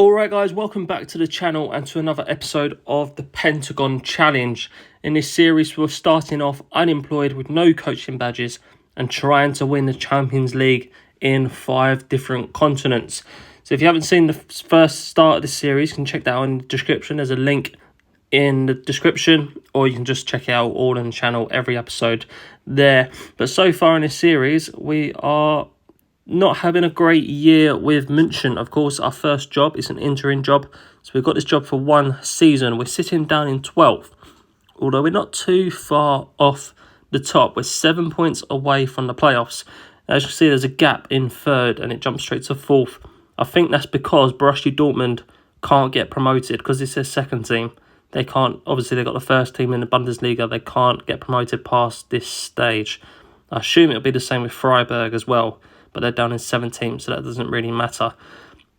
Alright guys, welcome back to the channel and to another episode of the Pentagon Challenge. In this series we're starting off unemployed with no coaching badges and trying to win the Champions League in 5 different continents. So if you haven't seen the first start of this series, you can check that out in the description. There's a link in the description, or you can just check it out all on the channel, every episode there. But so far in this series we are not having a great year with München. Of course, our first job is an interim job, so we've got this job for 1 season. We're sitting down in 12th, although we're not too far off the top. We're 7 points away from the playoffs. As you can see, there's a gap in 3rd and it jumps straight to 4th. I think that's because Borussia Dortmund can't get promoted because it's their second team. They can't, obviously they've got the first team in the Bundesliga, they can't get promoted past this stage. I assume it'll be the same with Freiburg as well, but they're down in 17th, so that doesn't really matter.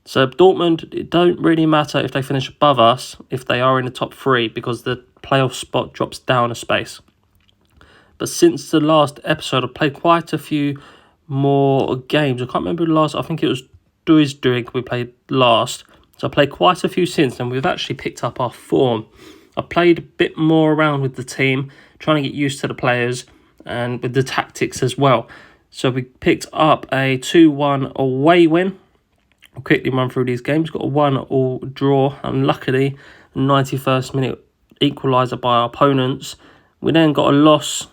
So Dortmund, it don't really matter if they finish above us, if they are in the top 3, because the playoff spot drops down a space. But since the last episode, I've played quite a few more games. I can't remember the last, I think it was Duisburg we played last. So I played quite a few since, and we've actually picked up our form. I played a bit more around with the team, trying to get used to the players and with the tactics as well. So we picked up a 2-1 away win. I'll quickly run through these games. Got a 1-1 draw, and luckily, 91st minute equaliser by our opponents. We then got a loss,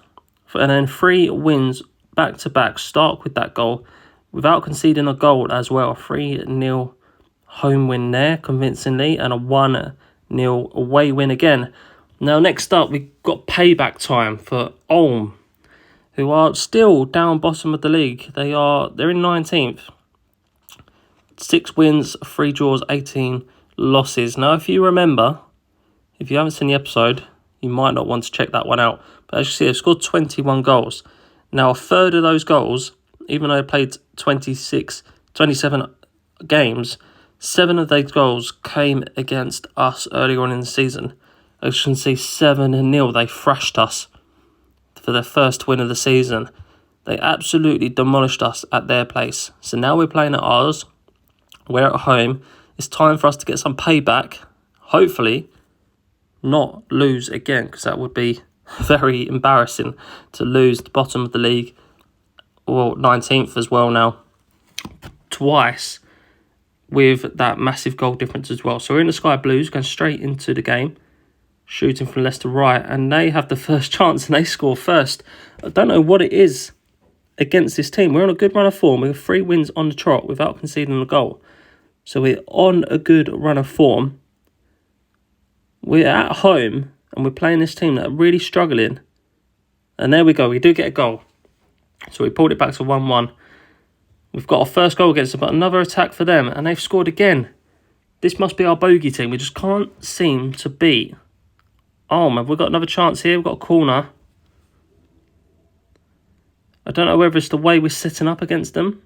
and then 3 wins back-to-back. Start with that goal, without conceding a goal as well. A 3-0 home win there, convincingly, and a 1-0 away win again. Now, next up, we got payback time for Ulm, who are still down bottom of the league. They're in 19th. 6 wins, 3 draws, 18 losses. Now, if you remember, if you haven't seen the episode, you might not want to check that one out. But as you see, they've scored 21 goals. Now, a third of those goals, even though they played 27 games, 7 of those goals came against us earlier on in the season. As you can see, 7-0, they thrashed us for their first win of the season. They absolutely demolished us at their place. So now we're playing at ours. We're at home. It's time for us to get some payback. Hopefully not lose again, because that would be very embarrassing to lose the bottom of the league, or 19th as well now, twice with that massive goal difference as well. So we're in the Sky Blues, going straight into the game, shooting from left to right, and they have the first chance and they score first. I don't know what it is against this team. We're on a good run of form. We have 3 wins on the trot without conceding a goal. So we're on a good run of form. We're at home and we're playing this team that are really struggling. And there we go. We do get a goal. So we pulled it back to 1-1. We've got our first goal against them, but another attack for them, and they've scored again. This must be our bogey team. We just can't seem to beat. Oh man, we've got another chance here. We've got a corner. I don't know whether it's the way we're setting up against them.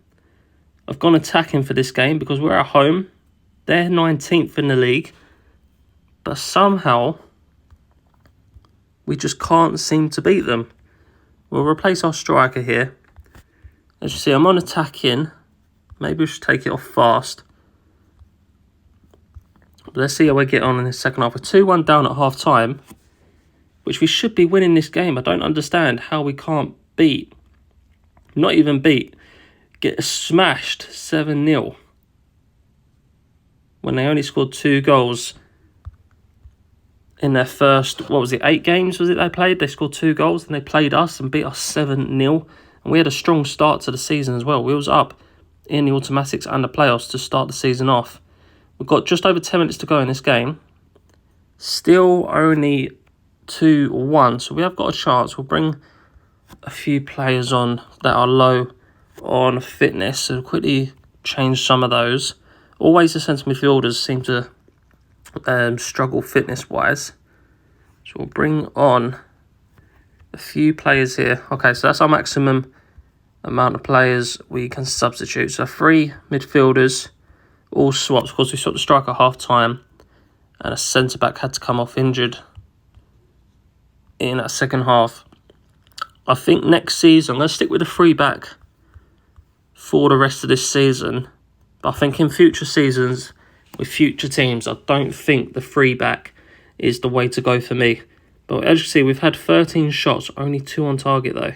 I've gone attacking for this game because we're at home. They're 19th in the league. But somehow, we just can't seem to beat them. We'll replace our striker here. As you see, I'm on attacking. Maybe we should take it off fast. But let's see how we get on in the second half. We're 2-1 down at half time, which we should be winning this game. I don't understand how we can't beat, not even beat, get smashed 7-0 when they only scored 2 goals in their first, 8 games was it they played? They scored 2 goals and they played us and beat us 7-0. And we had a strong start to the season as well. We was up in the automatics and the playoffs to start the season off. We've got just over 10 minutes to go in this game. Still only 2-1. So we have got a chance. We'll bring a few players on that are low on fitness. So we'll quickly change some of those. Always the centre midfielders seem to struggle fitness-wise. So we'll bring on a few players here. Okay, so that's our maximum amount of players we can substitute. So 3 midfielders, all swaps. Of course, we swapped the striker at half-time, and a centre-back had to come off injured in that second half. I think next season, I'm going to stick with the 3-back for the rest of this season. But I think in future seasons, with future teams. I don't think the 3-back is the way to go for me. But as you see, we've had 13 shots, only 2 on target though.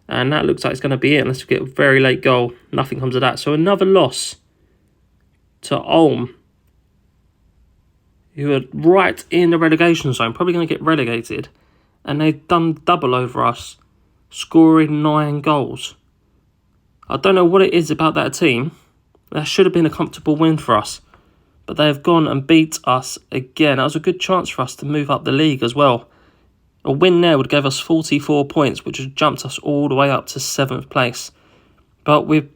And that looks like it's going to be it unless we get a very late goal. Nothing comes of that. So another loss to Ulm, who are right in the relegation zone, probably going to get relegated. And they've done double over us, scoring 9 goals. I don't know what it is about that team. That should have been a comfortable win for us. But they have gone and beat us again. That was a good chance for us to move up the league as well. A win there would give us 44 points, which has jumped us all the way up to 7th place. But we've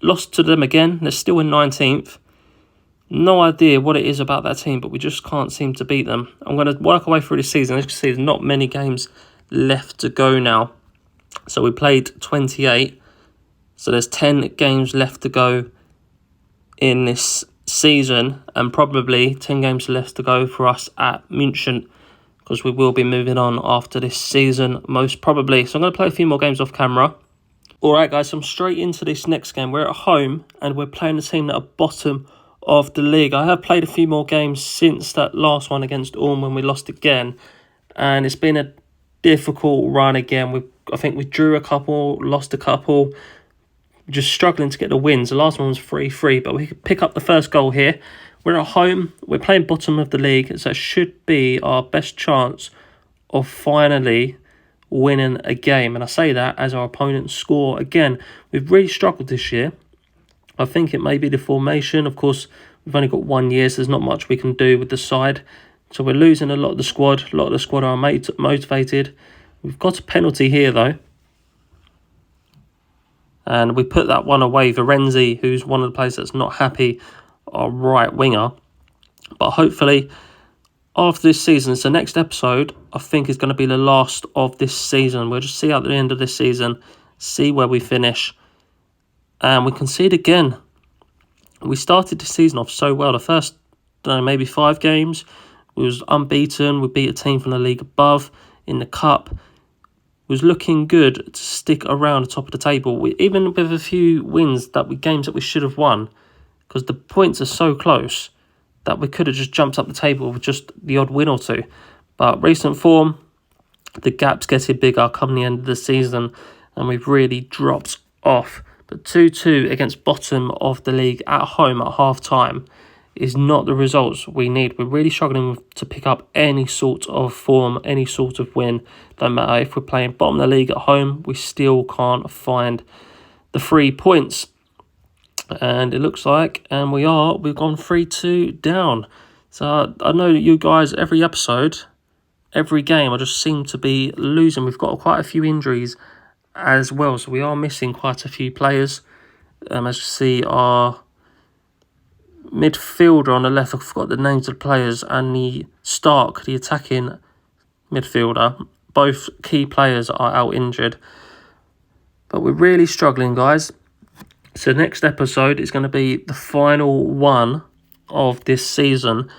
lost to them again. They're still in 19th. No idea what it is about that team, but we just can't seem to beat them. I'm going to work our way through the season. As you can see, there's not many games left to go now. So we played 28. So there's 10 games left to go in this season, and probably 10 games left to go for us at München, because we will be moving on after this season, most probably. So I'm going to play a few more games off camera. Alright guys, so I'm straight into this next game. We're at home, and we're playing a team that are bottom of the league. I have played a few more games since that last one against Ulm when we lost again. And it's been a difficult run again. I think we drew a couple, lost a couple. Just struggling to get the wins. The last one was 3-3, but we could pick up the first goal here. We're at home. We're playing bottom of the league, so it should be our best chance of finally winning a game. And I say that as our opponents score again. We've really struggled this year. I think it may be the formation. Of course, we've only got 1 year, so there's not much we can do with the side. So we're losing a lot of the squad. A lot of the squad are motivated. We've got a penalty here, though. And we put that one away. Varenzi, who's one of the players that's not happy, our right winger. But hopefully, after this season, so next episode, I think is going to be the last of this season. We'll just see out the end of this season, see where we finish. And we concede again. We started the season off so well. The first, maybe 5 games, we was unbeaten. We beat a team from the league above in the cup. Was looking good to stick around the top of the table, even with a few wins games that we should have won, because the points are so close that we could have just jumped up the table with just the odd win or two. But recent form, the gap's getting bigger come the end of the season, and we've really dropped off. But 2-2 against bottom of the league at home at half time is not the results we need. We're really struggling to pick up any sort of form, any sort of win. Don't matter if we're playing bottom of the league at home, we still can't find the 3 points. And it looks like, and we've gone 3-2 down. So I know you guys, every episode, every game, I just seem to be losing. We've got quite a few injuries as well, so we are missing quite a few players. As you see, our midfielder on the left, I forgot the names of the players, and the Stark, the attacking midfielder, both key players are out injured. But we're really struggling, guys. So next episode is going to be the final one of this season,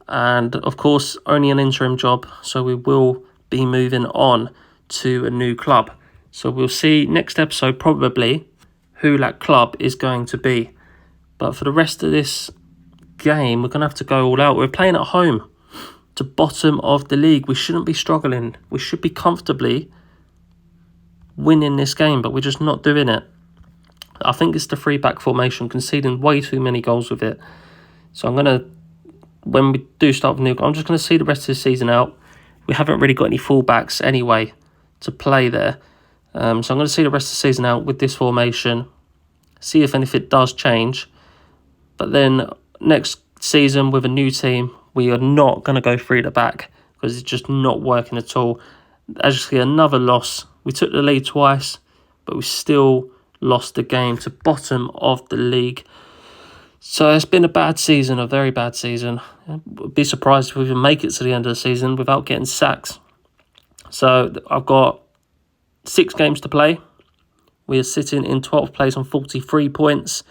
and of course only an interim job, so we will be moving on to a new club. So we'll see next episode probably who that club is going to be. But for the rest of this game, we're going to have to go all out. We're playing at home to bottom of the league. We shouldn't be struggling. We should be comfortably winning this game, but we're just not doing it. I think it's the 3-back formation, conceding way too many goals with it. So I'm going to, when we do start with new, I'm just going to see the rest of the season out. We haven't really got any fullbacks anyway to play there. So I'm going to see the rest of the season out with this formation, see if anything does change. But then next season with a new team, we are not going to go 3-back because it's just not working at all. As you see, another loss. We took the lead twice, but we still lost the game to bottom of the league. So it's been a bad season, a very bad season. I'd be surprised if we even make it to the end of the season without getting sacked. So I've got 6 games to play. We are sitting in 12th place on 43 points.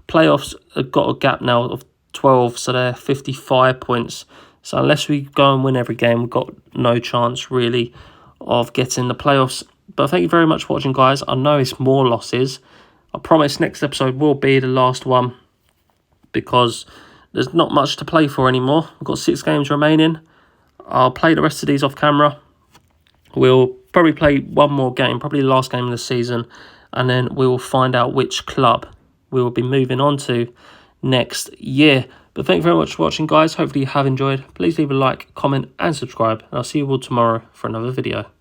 Playoffs have got a gap now of 12, so they're 55 points. So unless we go and win every game, we've got no chance really of getting the playoffs. But thank you very much for watching, guys. I know it's more losses. I promise next episode will be the last one, because there's not much to play for anymore. We've got 6 games remaining. I'll play the rest of these off camera. We'll probably play one more game, probably the last game of the season, and then we will find out which club we will be moving on to next year. But thank you very much for watching, guys. Hopefully you have enjoyed. Please leave a like, comment and subscribe. And I'll see you all tomorrow for another video.